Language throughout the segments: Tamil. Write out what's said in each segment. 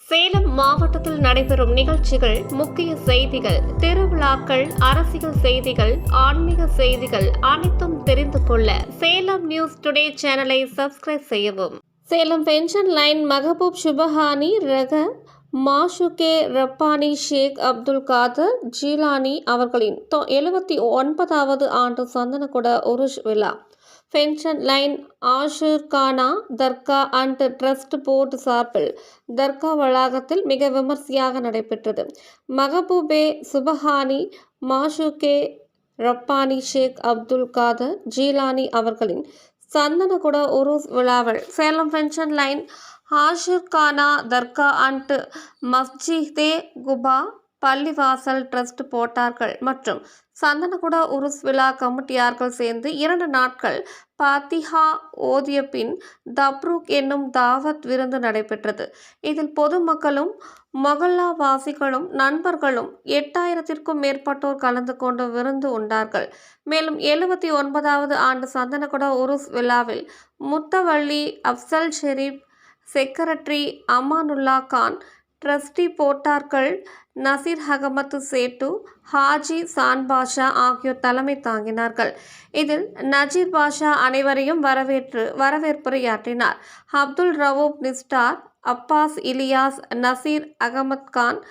சேலம் மாவட்டத்தில் நடைபெறும் நிகழ்ச்சிகள், முக்கிய செய்திகள், திருவிழாக்கள், அரசியல் செய்திகள், ஆன்மீக செய்திகள் அனைத்தும் தெரிந்து கொள்ள சேலம் நியூஸ் டுடே சேனலை சப்ஸ்கிரைப் செய்யவும். சேலம் பென்ஷன் லைன் மகபூப் சுபஹானி ரக மாஷுகே ரப்பானி ஷேக் அப்துல் காதர் ஜீலானி அவர்களின் 79வது ஆண்டு சந்தனக்குட உருஷ் விழா pension line Ashurkhana dargah and trust board சார்பில் தர்கா வளாகத்தில் மிக விமர்சையாக நடைபெற்றது. மகபூபே சுபஹானி மாஷுகே ரப்பானி ஷேக் அப்துல் காதர் ஜீலானி அவர்களின் சந்தனக்குட உருஸ் விழாவில் Salem pension line Ashurkhana dargah and Masjide Quba பள்ளிவாசல் ட்ரஸ்ட் போட்டார்கள் மற்றும் சந்தனக்குட உருஸ் விழா கமிட்டியார்கள் சேர்ந்து 2 நாட்கள் பாத்திஹா ஓதிய பின் தப்ரூக் என்னும் தாவத் விருந்து நடைபெற்றது. இதில் பொதுமக்களும் மொகல்லா வாசிகளும் நண்பர்களும் 8000த்திற்கும் மேற்பட்டோர் கலந்து கொண்டு விருந்து உண்டார்கள். மேலும் 79வது ஆண்டு சந்தனக்குட உருஸ் விழாவில் முத்தவள்ளி அப்சல் ஷெரீப், செக்ரட்டரி அமானுல்லா கான், ட்ரஸ்டி போட்டார்கள் நசீர் அகமது சேட்டு, ஹாஜி சான் பாஷா ஆகியோர் தலைமை தாங்கினார்கள். இதில் நஜீர் பாஷா அனைவரையும் வரவேற்புரையாற்றினார். அப்துல் ரவூப் நிஸ்டார், அப்பாஸ் இலியாஸ், நசீர் அகமது கான்,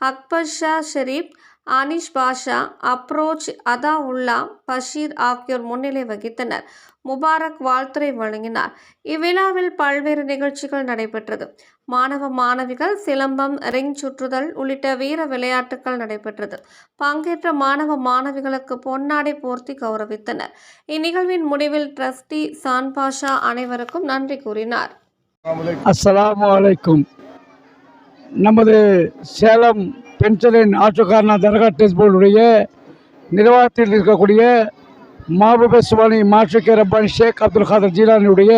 அக்பர் ஷா ஷெரீப், அனிஷ் பாஷா, அப்ரோச் அதாவுல்லா, பஷீர் ஆகியோர் முன்னிலை வகித்தனர். முபாரக் வாழ்த்துரை வழங்கினார். இவ்விழாவில் பல்வேறு நிகழ்ச்சிகள் நடைபெற்றது. மாணவ மாணவிகள் சிலம்பம், ரிங் சுற்றுதல் உள்ளிட்ட வீர விளையாட்டுகள் நடைபெற்றது. பங்கேற்ற மாணவ மாணவிகளுக்கு பொன்னாடை போர்த்தி கௌரவித்தனர். இந்நிகழ்வின் முடிவில் ட்ரஸ்டி சான் பாஷா அனைவருக்கும் நன்றி கூறினார். அஸ்ஸலாமு அலைக்கும். நமது சேலம் பென்ஷன் ஆஷூர்கானா தர்கா ட்ரஸ்ட் போர்டுடைய நிர்வாகத்தில் இருக்கக்கூடிய மஹபூபே சுபானி மாஷுகே ரப்பானி ஷேக் அப்துல் காதர் ஜீலானியுடைய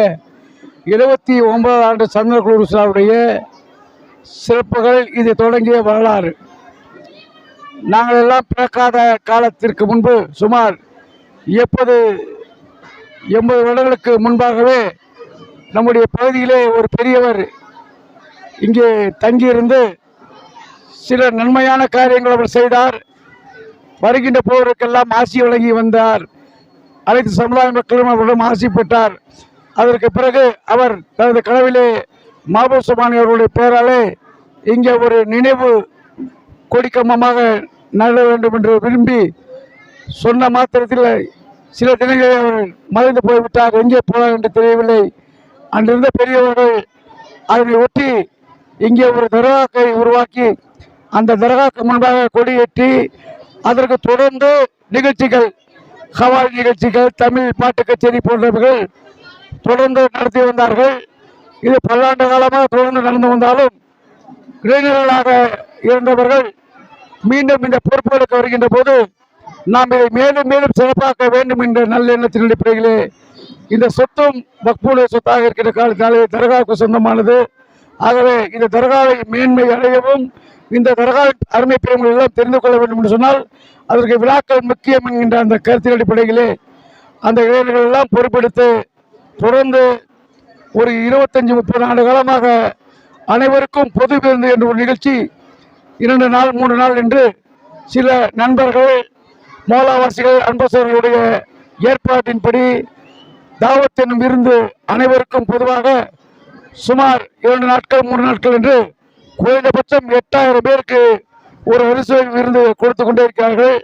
79வது ஆண்டு சந்தனக்குட உருஸ் விழாவுடைய சிறப்புகள் இது தொடங்கிய வரலாறு. நாங்கள் எல்லாம் பிறக்காத காலத்திற்கு முன்பு சுமார் 80 வருடங்களுக்கு முன்பாகவே நம்முடைய பகுதியிலே ஒரு பெரியவர் இங்கே தங்கியிருந்து சில நன்மையான காரியங்கள் அவர் செய்தார். வருகின்ற போருக்கெல்லாம் ஆசி வழங்கி வந்தார். அனைத்து சமுதாய மக்களும் அவரிடம் ஆசி பெற்றார். அதற்கு பிறகு அவர் தனது கனவிலே மஹபூப் சுபானி அவர்களுடைய பெயராலே இங்கே ஒரு நினைவு கொடிக்கம்பமாக நட வேண்டும் என்று விரும்பி சொன்ன மாத்திரத்தில் சில தினங்களில் அவர் மறைந்து போய்விட்டார். எங்கே போனார் என்று தெரியவில்லை. அன்றிருந்த பெரியவர்கள் அதனை ஒட்டி இங்கே ஒரு தர்காவை உருவாக்கி அந்த தர்காவுக்கு முன்பாக கொடியேற்றி அதற்கு தொடர்ந்து நிகழ்ச்சிகள், ஹவால் நிகழ்ச்சிகள், தமிழ் பாட்டு கச்சேரி போன்றவர்கள் தொடர்ந்து நடத்தி வந்தார்கள். இது பல்லாண்டு காலமாக தொடர்ந்து நடந்து வந்தாலும் இளைஞர்களாக இருந்தவர்கள் மீண்டும் இந்த பொறுப்புகளுக்கு வருகின்ற போது நாம் இதை மேலும் மேலும் சிறப்பாக்க வேண்டும் என்ற நல்ல எண்ணத்தின் அடிப்படையிலே இந்த சொத்தும் வக்ஃபுடைய சொத்தாக இருக்கிற காலத்தாலே தர்காவுக்கு சொந்தமானது. ஆகவே இந்த தர்காவை மேன்மை அடையவும் இந்த தர்காவின் அருமை பெருமைகள் எல்லாம் தெரிந்து கொள்ள வேண்டும் என்று சொன்னால் அதற்கு விழாக்கள் முக்கியம் என்கின்ற அந்த கருத்தின் அடிப்படையிலே அந்த இளைஞர்கள் எல்லாம் பொறுப்பெடுத்து தொடர்ந்து ஒரு 25-30 ஆண்டு காலமாக அனைவருக்கும் பொது விருந்து என்ற ஒரு நிகழ்ச்சி 2 நாள் 3 நாள் என்று சில நண்பர்கள், மோலாவாசிகள், அன்பர்களுடைய ஏற்பாட்டின்படி தாவத் என்னும் விருந்து அனைவருக்கும் பொதுவாக சுமார் 2 நாட்கள் 3 நாட்கள் என்று குறைந்தபட்சம் 8000 பேருக்கு ஒரு அரிசி விருந்து கொடுத்து கொண்டே இருக்கிறார்கள்.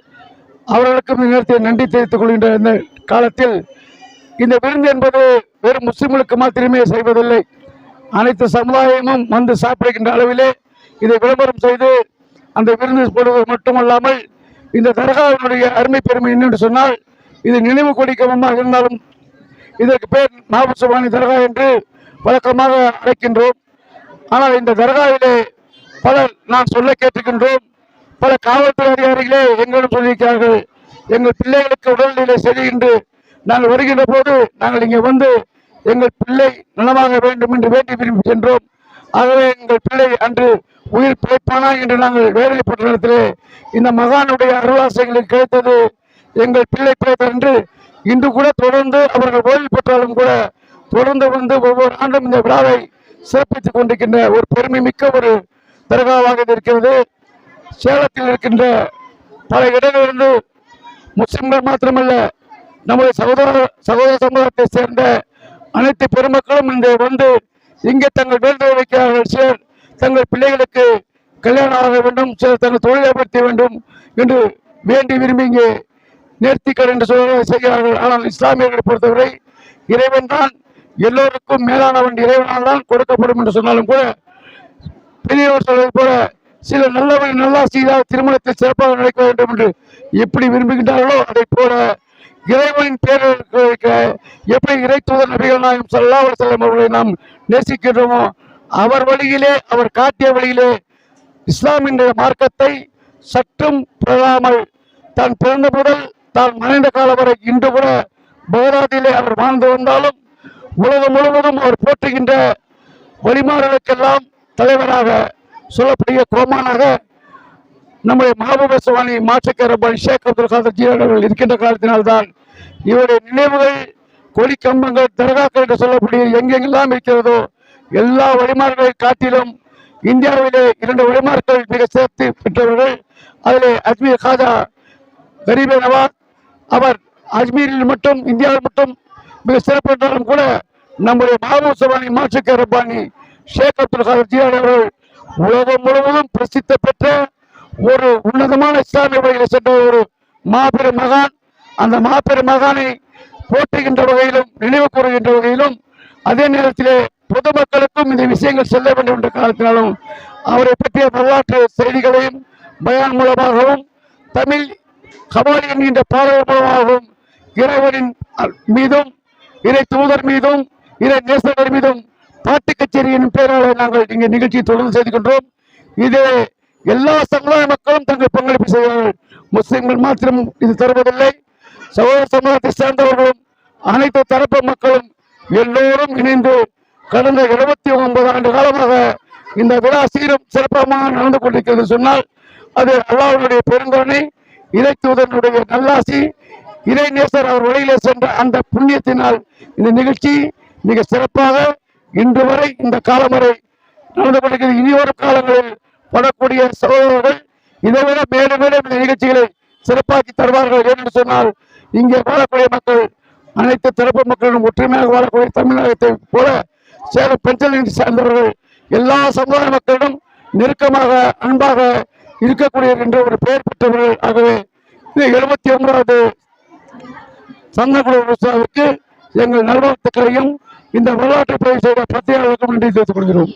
அவர்களுக்கும் இந்த நேரத்தில் நன்றி தெரிவித்துக் கொள்கின்ற இந்த காலத்தில் இந்த விருந்து என்பது வெறும் முஸ்லிம்களுக்கு மாத்திரமே செய்வதில்லை. அனைத்து சமுதாயமும் வந்து சாப்பிடுகின்ற அளவிலே இதை விளம்பரம் செய்து அந்த விருந்து போடுவது மட்டுமல்லாமல் இந்த தர்காவினுடைய அருமை பெருமை என்னென்று சொன்னால் இது நினைவு கொடிக்கமாக இருந்தாலும் இதற்கு பேர் மஹபூப் சுபானி தர்கா என்று வழக்கமாக அழைக்கின்றோம். ஆனால் இந்த தர்காவிலே பலர் நான் சொல்ல கேட்டிருக்கின்றோம். பல காவல்துறை அதிகாரிகளே எங்களிடம் சொல்லியிருக்கிறார்கள், எங்கள் பிள்ளைகளுக்கு உடல்நிலை சரியின்று நாங்கள் வருகின்ற போது நாங்கள் இங்கே வந்து எங்கள் பிள்ளை நலமாக வேண்டும் என்று வேண்டி விரும்பி சென்றோம். ஆகவே எங்கள் பிள்ளை அன்று உயிர் பிழைப்பானா என்று நாங்கள் வேதனைப்பட்ட நேரத்திலே இந்த மகானுடைய அருளாசைகளுக்கு கிடைத்தது, எங்கள் பிள்ளை பிழைத்தார் என்று இன்று கூட தொடர்ந்து அவர்கள் ஓய்வு பெற்றாலும் கூட தொடர்ந்து வந்து ஒவ்வொரு ஆண்டும் இந்த விழாவை சிறப்பித்துக் கொண்டிருக்கின்ற ஒரு பெருமை மிக்க ஒரு தர்காவாக இருக்கிறது. சேலத்தில் இருக்கின்ற பல இடங்களிலிருந்து முஸ்லிம்கள் மாத்திரமல்ல, நம்முடைய சகோதர சமுதாயத்தை சேர்ந்த அனைத்து பெருமக்களும் இங்கே வந்து இங்கே தங்கள் வேண்டுதலை வைக்கிறார்கள். சிலர் தங்கள் பிள்ளைகளுக்கு கல்யாணம் ஆக வேண்டும், சிலர் தங்கள் தொழிலை ஏற்படுத்த வேண்டும் என்று வேண்டி விரும்பி இங்கே நேர்த்திக்கடன் என்று செய்கிறார்கள். ஆனால் இஸ்லாமியர்களை பொறுத்தவரை இறைவன் தான் எல்லோருக்கும் மேலானவன், இறைவனால் தான் கொடுக்கப்படும் என்று சொன்னாலும் கூட பெரியவர் சொல்வதை போல சில நல்லவர்கள் நல்லா செய்தால் திருமணத்தை சிறப்பாக நடக்க வேண்டும் என்று எப்படி விரும்புகின்றார்களோ அதை போல இறைவனின் பேரர்களுக்கு எப்படி இறை தூதர் நபிகள் நாயகம் ஸல்லல்லாஹு அலைஹி வஸல்லம் அவர்களை நாம் நேசிக்கின்றோமோ அவர் வழியிலே, அவர் காட்டிய வழியிலே இஸ்லாமின் மார்க்கத்தை சற்றும் பெறாமல் தான் பிறந்த முதல் தான் மறைந்த காலம் வரை இன்று கூட பகதாதிலே அவர் வாழ்ந்து வந்தாலும் உலகம் முழுவதும் அவர் போற்றுகின்ற வழிமாறுகளுக்கெல்லாம் தலைவராக சொல்லக்கூடிய கோமானாக நம்முடைய மஹபூப சுவானி மாற்றக்க ரப்பானி ஷேக் அப்துல் காதர் ஜீலானி அவர்கள் இருக்கின்ற காலத்தினால்தான் இவருடைய நினைவுகள், கொடி கம்பங்கள், தர்காக்கள் என்று சொல்லக்கூடிய எங்கெங்கெல்லாம் இருக்கிறதோ எல்லா வழிமார்களை காட்டிலும் இந்தியாவிலே 2 வழிமார்கள் மிக சிறப்பு பெற்றவர்கள். அதிலே அஜ்மீர் காஜா கரீபே நவாஸ் அவர் அஜ்மீரில் மட்டும், இந்தியாவில் மட்டும் மிக சிறப்பு என்றாலும் கூட நம்முடைய மஹபூப சுவானி மாற்றக்க ரப்பானி ஷேக் அப்துல் காதர் ஜீலானி அவர்கள் உலகம் முழுவதும் பிரசித்தி பெற்ற ஒரு உன்னதமான இஸ்லாமிய வழியில் சென்ற ஒரு மாபெரும் மகான். அந்த மாபெரும் மகானை போற்றுகின்ற வகையிலும் நினைவு கூறுகின்ற வகையிலும் அதே நேரத்திலே பொதுமக்களுக்கும் இந்த விஷயங்கள் செல்ல வேண்டும் என்ற காலத்தினாலும் அவரை பற்றிய வரலாற்று செய்திகளையும் பயான் மூலமாகவும் தமிழ் கபாலி என்கின்ற பாடல் மூலமாகவும் இறைவனின் மீதும் இறை தூதர் மீதும் இறை நேசர்கள் மீதும் பாட்டு கச்சேரி என்னும் பெயரால் நாங்கள் இங்கே நிகழ்ச்சியை தொடர்ந்து செய்து கொண்டோம். இதே எல்லா சமுதாய மக்களும் தங்கள் பங்களிப்பு செய்வார்கள். முஸ்லிம்கள் மாத்திரம் இது தருவதில்லை, சகோதர சமுதாயத்தை சேர்ந்தவர்களும் அனைத்து தரப்பு மக்களும் எல்லோரும் இணைந்து கடந்த 79 ஆண்டு காலமாக இந்த விழா சீரும் சிறப்பாக நடந்து கொண்டிருக்கிறது சொன்னால் அது அல்லாஹ்வுடைய பெருங்கருணை, இறை தூதனுடைய நல்லாசி, இறை நேசர் அவர் வழியிலே சென்ற அந்த புண்ணியத்தினால் இந்த நிகழ்ச்சி மிக சிறப்பாக இன்று வரை இந்த காலம் வரை நடந்து கொண்டிருக்கிறது. இனிவரும் காலங்களில் வரக்கூடிய சகோதரர்கள் இதைவிட மேலும் மேலும் இந்த நிகழ்ச்சிகளை சிறப்பாக்கி தருவார்கள் என்று சொன்னால் இங்கே வாழக்கூடிய மக்கள் அனைத்து தரப்பு மக்களும் ஒற்றுமையாக வாழக்கூடிய தமிழகத்தை போல சேலம் பெஞ்சலின் சார்ந்தவர்கள் எல்லா சமுதாய மக்களிடம் நெருக்கமாக அன்பாக இருக்கக்கூடிய என்ற ஒரு பெயர் பெற்றவர்கள். ஆகவே இந்த 79வது சந்தகுழு விவசாயிக்கு எங்கள் நல்வாழ்த்துக்களையும் இந்த வரலாற்றை பதிவு செய்த பத்திரிகையாளர்களுக்கும் நன்றி தெரிவித்துக் கொள்கிறோம்.